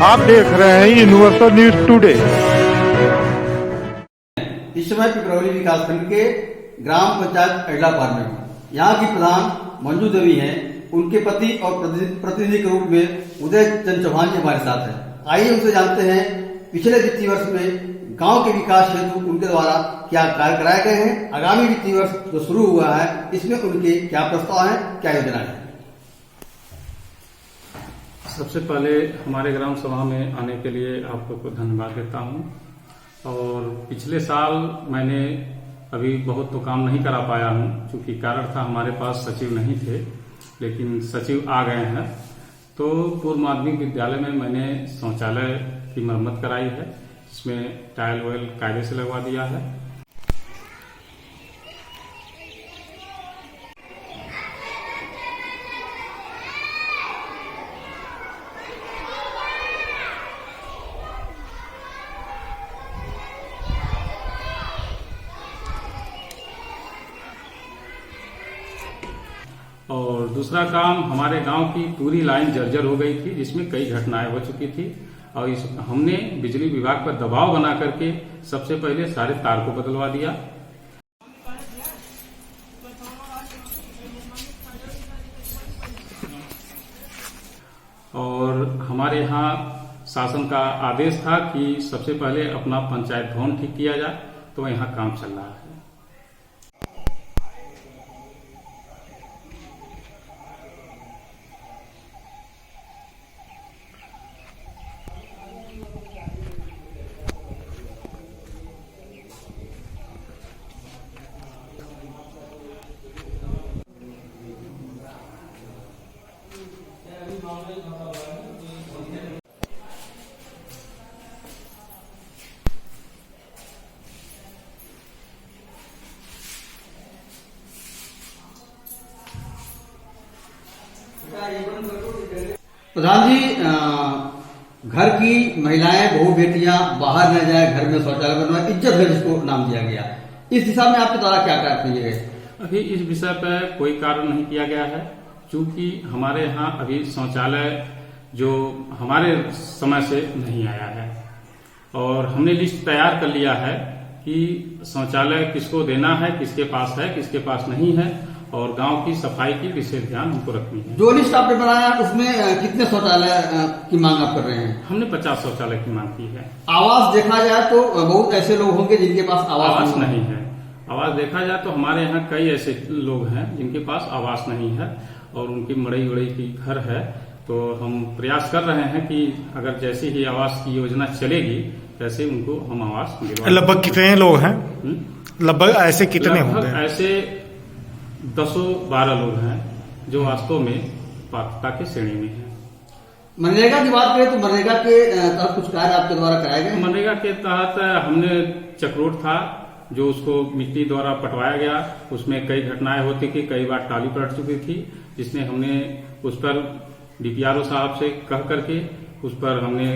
आप देख रहे हैं यूनिवर्सल न्यूज टुडे। इस समय पिपरौली विकासखंड के ग्राम पंचायत अडलापार में यहाँ की प्रधान मंजू देवी हैं। उनके पति और प्रतिनिधि के रूप में उदय चंद चौहान जी हमारे साथ हैं। आइए उनसे जानते हैं पिछले वित्तीय वर्ष में गांव के विकास हेतु उनके द्वारा क्या कार्य कराए गए हैं, आगामी वित्तीय वर्ष जो शुरू हुआ है इसमें उनके क्या प्रस्ताव है, क्या योजना है। सबसे पहले हमारे ग्राम सभा में आने के लिए आपको धन्यवाद देता हूं। और पिछले साल मैंने अभी बहुत तो काम नहीं करा पाया हूं, क्योंकि कारण था हमारे पास सचिव नहीं थे, लेकिन सचिव आ गए हैं। तो पूर्व माध्यमिक विद्यालय में मैंने शौचालय की मरम्मत कराई है, जिसमें टाइल वाइल कायदे से लगवा दिया है। और दूसरा काम, हमारे गांव की पूरी लाइन जर्जर हो गई थी, जिसमें कई घटनाएं हो चुकी थी। और हमने बिजली विभाग पर दबाव बना करके सबसे पहले सारे तार को बदलवा दिया। और हमारे यहाँ शासन का आदेश था कि सबसे पहले अपना पंचायत भवन ठीक किया जाए, तो यहाँ काम चल रहा है। प्रधान जी, घर की महिलाएं बहू बेटियां बाहर न जाए, घर में शौचालय बनवाए, इज्जत घर जिसको नाम दिया गया, इस दिशा में आपके द्वारा क्या कार्य किए गए। अभी इस विषय पर कोई कार्य नहीं किया गया है, क्योंकि हमारे यहाँ अभी शौचालय जो हमारे समय से नहीं आया है। और हमने लिस्ट तैयार कर लिया है कि शौचालय किसको देना है, किसके पास नहीं है, और गांव की सफाई की विशेष ध्यान हमको रखनी है। जो लिस्ट आपने बनाया उसमें कितने शौचालय की मांग आप कर रहे हैं। हमने 50 शौचालय की मांग की है। आवास देखा जाए तो बहुत ऐसे लोग होंगे जिनके पास आवास नहीं है। आवास देखा जाए तो हमारे यहाँ कई ऐसे लोग हैं जिनके पास आवास नहीं है, और उनकी मड़ई उड़ई की घर है। तो हम प्रयास कर रहे हैं कि अगर जैसे ही आवास की योजना चलेगी तैसे उनको हम आवास दिलवाएं। लगभग कितने लोग हैं? लगभग ऐसे कितने होंगे? ऐसे 10-12 लोग हैं जो वास्तव में पात्रता की श्रेणी में है। मनरेगा की बात करें तो मनरेगा के तहत कुछ कार्य आपके द्वारा कराए गए। मनरेगा के तहत हमने चक्रोट था जो उसको मिट्टी द्वारा पटवाया गया, उसमें कई घटनाएं होती थी, कई बार टाली पलट चुकी थी, जिसने हमने उस पर डीपीआरओ साहब से कह करके उस पर हमने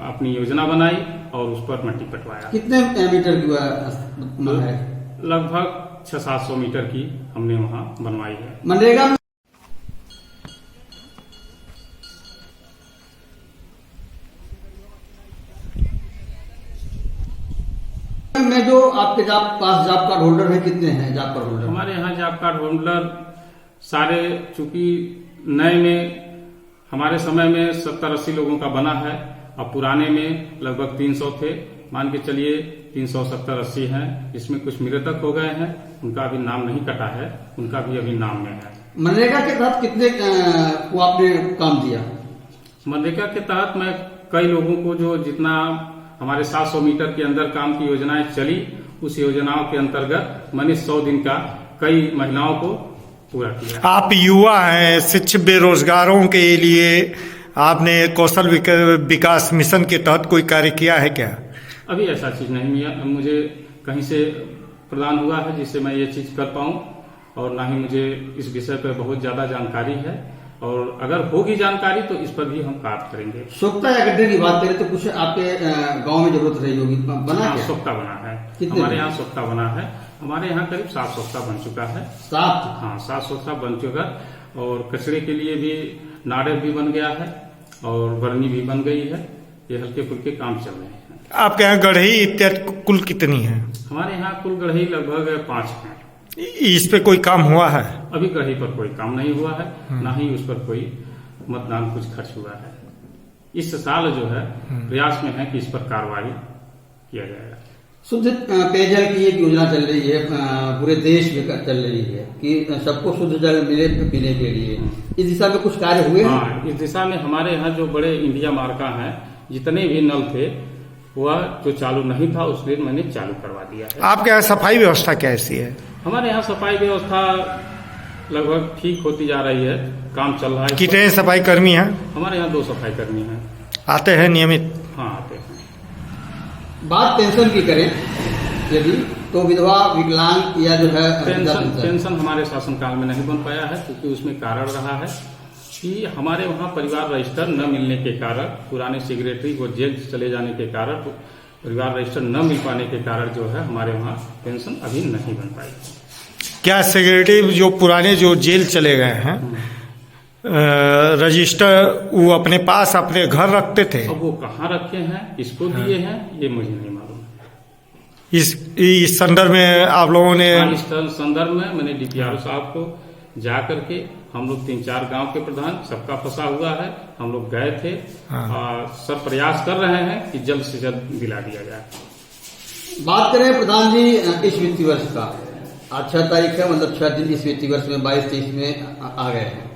अपनी योजना बनाई और उस पर मिट्टी पटवाया। कितने मीटर की है? लगभग 600-700 मीटर की हमने वहाँ बनवाई है। मनरेगा में जो आपके पास जॉब कार्ड होल्डर है, कितने हैं जॉब कार्ड होल्डर? हमारे यहाँ जॉब कार्ड होल्डर सारे, चूंकि नए में हमारे समय में 70-80 लोगों का बना है, अब पुराने में लगभग 300 थे। मान के चलिए 370-80 हैं। इसमें कुछ मृतक हो गए हैं, उनका अभी नाम नहीं कटा है, उनका भी अभी नाम में है। मनरेगा के तहत कितने को आपने काम दिया? मनरेगा के तहत मैं कई लोगों को, जो जितना हमारे 700 मीटर के अंदर काम की योजनाएं चली, उस योजनाओं के अंतर्गत मैंने 100 दिन का कई महिलाओं को पूरा किया। आप युवा हैं, शिक्षित बेरोजगारों के लिए आपने कौशल विकास मिशन के तहत कोई कार्य किया है क्या? अभी ऐसा चीज नहीं मुझे कहीं से प्रदान हुआ है जिससे मैं ये चीज कर पाऊं, और ना ही मुझे इस विषय पर बहुत ज्यादा जानकारी है। और अगर होगी जानकारी तो इस पर भी हम कार्य करेंगे। सोख्ता या गड्ढे की बात करें तो कुछ आपके गांव में जरूरत रही होगी, बना क्या? सोख्ता बना है हमारे यहाँ, सोख्ता बना है हमारे यहाँ, करीब 7 सोख्ता बन चुका है। 7? हाँ, 7 सोख्ता बन चुका। और कचरे के लिए भी नाड़े भी बन गया है और बरनी भी बन गई है। ये हल्के फुल्के काम चल रहे हैं। आपके यहाँ गढ़ई इत्यादि कुल कितनी है? हमारे यहाँ कुल गढ़ई लगभग 5 हैं। इस पे कोई काम हुआ है? अभी गढ़ई पर कोई काम नहीं हुआ है, ना ही उस पर कोई मतदान कुछ खर्च हुआ है। इस साल जो है प्रयास में है कि इस पर कार्रवाई किया जाएगा। शुद्ध पेयजल की एक योजना चल रही है, पूरे देश में चल रही है कि सबको शुद्ध जल मिले पीने के लिए। इस दिशा में कुछ कार्य हुए हैं? हाँ, इस दिशा में हमारे यहाँ जो बड़े इंडिया मार्का हैं, जितने भी नल थे वह जो चालू नहीं था उसलिए मैंने चालू करवा दिया है। आपके यहाँ सफाई व्यवस्था कैसी है? हमारे यहाँ सफाई व्यवस्था लगभग ठीक होती जा रही है, काम चल रहा है। कितने सफाई कर्मी हैं? हमारे यहाँ 2 सफाई कर्मी हैं। आते हैं नियमित? हाँ, आते हैं। बात पेंशन की करें यदि, तो विधवा विकलांग या जो है पेंशन हमारे शासनकाल में नहीं बन पाया है, क्योंकि उसमें कारण रहा है कि हमारे वहाँ परिवार रजिस्टर न मिलने के कारण, पुराने सेक्रेटरी को जेल चले जाने के कारण, परिवार रजिस्टर न मिल पाने के कारण जो है हमारे वहाँ पेंशन अभी नहीं बन पाई। क्या सेक्रेटरी जो पुराने जो जेल चले गए हैं रजिस्टर वो अपने पास अपने घर रखते थे? अब वो कहाँ रखे हैं, किसको दिए हैं, ये मुझे नहीं मालूम। इस संदर्भ में आप लोगों ने? इस संदर्भ में मैंने डीपीआरओ साहब को जा करके, हम लोग 3-4 गांव के प्रधान, सबका फंसा हुआ है, हम लोग गए थे। और सब प्रयास कर रहे हैं कि जल्द से जल्द दिला दिया जाए। बात करें प्रधान जी इस वित्तीय वर्ष का, आज 6 तारीख है, मतलब 6 दिन इस वित्तीय वर्ष में 22-23 में आ गए हैं।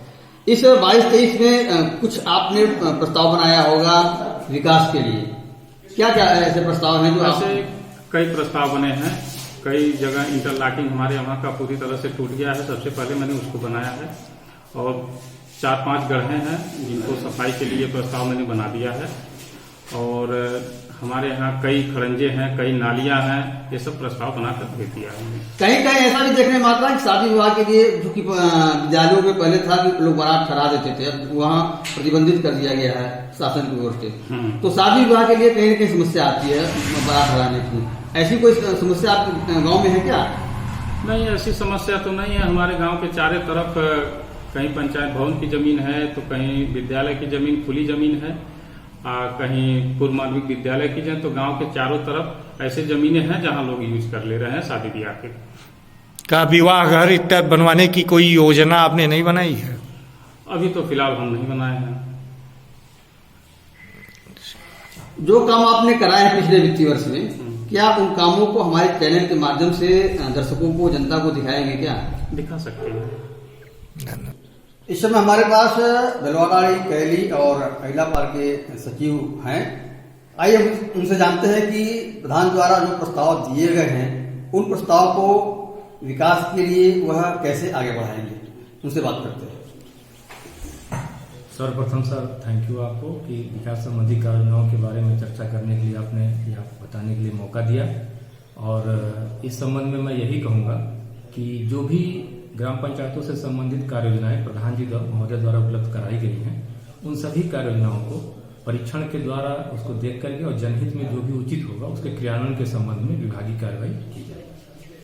इस 22-23 में कुछ आपने प्रस्ताव बनाया होगा विकास के लिए, क्या क्या ऐसे प्रस्ताव हैं जो ऐसे कई प्रस्ताव बने हैं। कई जगह इंटरलॉकिंग हमारे वहाँ का पूरी तरह से टूट गया है, सबसे पहले मैंने उसको बनाया है। और 4-5 गड्ढे हैं जिनको सफाई के लिए प्रस्ताव मैंने बना दिया है। और हमारे यहाँ कई खड़ंजे हैं, कई नालियां हैं, ये सब प्रस्ताव बनाकर भेज दिया है। कहीं कहीं ऐसा भी देखने में आता है कि शादी विवाह के लिए, जो कि विद्यालयों में पहले था कि लोग बारात ठहरा देते थे, अब वहाँ प्रतिबंधित कर दिया गया है शासन की ओर से। तो शादी विवाह के लिए कहीं न कहीं समस्या आती है बारात ठहराने की। ऐसी कोई समस्या आपके गाँव में है क्या? नहीं, ऐसी समस्या तो नहीं है। हमारे गाँव के चारों तरफ कहीं पंचायत भवन की जमीन है, तो कहीं विद्यालय की जमीन, खुली जमीन है, कहीं पूर्व माध्यमिक विद्यालय की जमीन। तो गांव के चारों तरफ ऐसे जमीनें हैं जहां लोग यूज कर ले रहे हैं शादी ब्याह के। क्या विवाह घर इत्यादि बनवाने की कोई योजना आपने नहीं बनाई है? अभी तो फिलहाल हम नहीं बनाए हैं। जो काम आपने कराए हैं पिछले वित्तीय वर्ष में, क्या उन कामों को हमारे चैनल के माध्यम से दर्शकों को, जनता को दिखाएंगे क्या? दिखा सकते हैं। इस समय हमारे पास बेलवागाड़ी, कैली और अहिलापार के सचिव हैं। आइए हम उनसे जानते हैं कि प्रधान द्वारा जो प्रस्ताव दिए गए हैं, उन प्रस्ताव को विकास के लिए वह कैसे आगे बढ़ाएंगे, उनसे बात करते हैं। सर्वप्रथम सर थैंक यू आपको कि विकास संबंधी योजनाओं के बारे में चर्चा करने के लिए आपने या बताने के लिए मौका दिया। और इस संबंध में मैं यही कहूँगा कि जो भी ग्राम पंचायतों से संबंधित कार्य योजनाएं प्रधान जी महोदय द्वारा उपलब्ध कराई गई हैं, उन सभी कार्य योजनाओं को परीक्षण के द्वारा उसको देख करके और जनहित में जो भी उचित होगा उसके क्रियान्वयन के संबंध में विभागीय कार्रवाई की जाए।